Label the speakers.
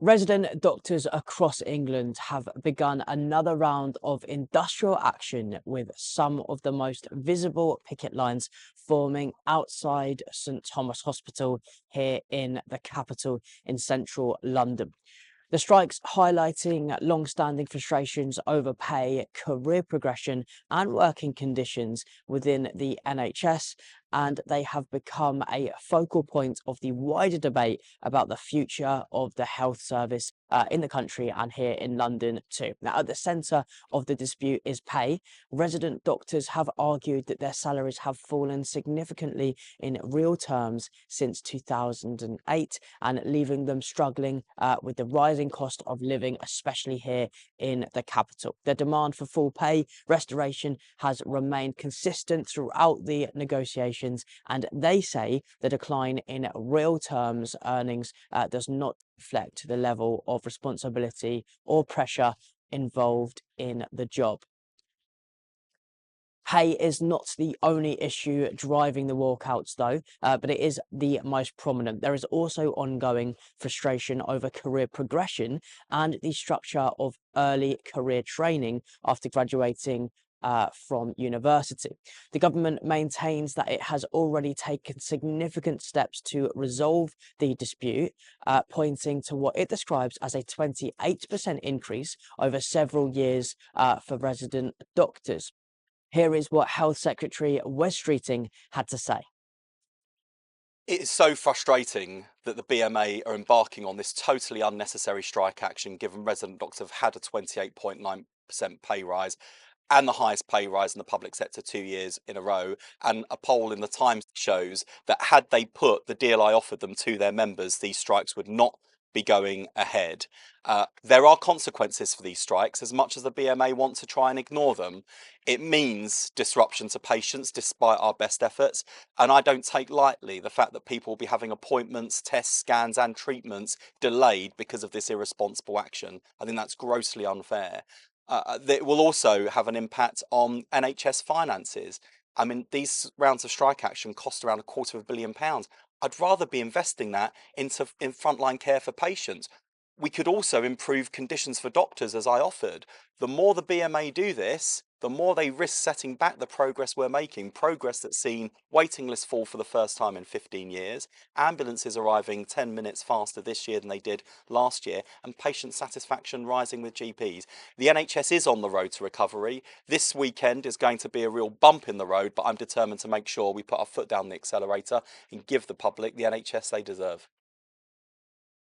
Speaker 1: Resident doctors across England have begun another round of industrial action with some of the most visible picket lines forming outside St Thomas Hospital here in the capital in central London. The strikes highlighting long-standing frustrations over pay, career progression and working conditions within the NHS, and they have become a focal point of the wider debate about the future of the health service in the country and here in London too. Now, at the centre of the dispute is pay. Resident doctors have argued that their salaries have fallen significantly in real terms since 2008 and leaving them struggling with the rising cost of living, especially here in the capital. The demand for full pay restoration has remained consistent throughout the negotiations, and they say the decline in real terms earnings does not reflect the level of responsibility or pressure involved in the job. Pay is not the only issue driving the walkouts, though, but it is the most prominent. There is also ongoing frustration over career progression and the structure of early career training after graduating from university. The government maintains that it has already taken significant steps to resolve the dispute, pointing to what it describes as a 28% increase over several years for resident doctors. Here is what Health Secretary Wes Streeting had to say.
Speaker 2: It is so frustrating that the BMA are embarking on this totally unnecessary strike action, given resident doctors have had a 28.9% pay rise and the highest pay rise in the public sector 2 years in a row. And a poll in the Times shows that had they put the deal I offered them to their members, these strikes would not be going ahead. There are consequences for these strikes, as much as the BMA want to try and ignore them. It means disruption to patients despite our best efforts. And I don't take lightly the fact that people will be having appointments, tests, scans, and treatments delayed because of this irresponsible action. I think that's grossly unfair. That will also have an impact on NHS finances. I mean, these rounds of strike action cost around £250 million. I'd rather be investing that into in frontline care for patients. We could also improve conditions for doctors, as I offered. The more the BMA do this, the more they risk setting back the progress we're making. Progress that's seen waiting lists fall for the first time in 15 years, ambulances arriving 10 minutes faster this year than they did last year, and patient satisfaction rising with GPs. The NHS is on the road to recovery. This weekend is going to be a real bump in the road, but I'm determined to make sure we put our foot down the accelerator and give the public the NHS they deserve.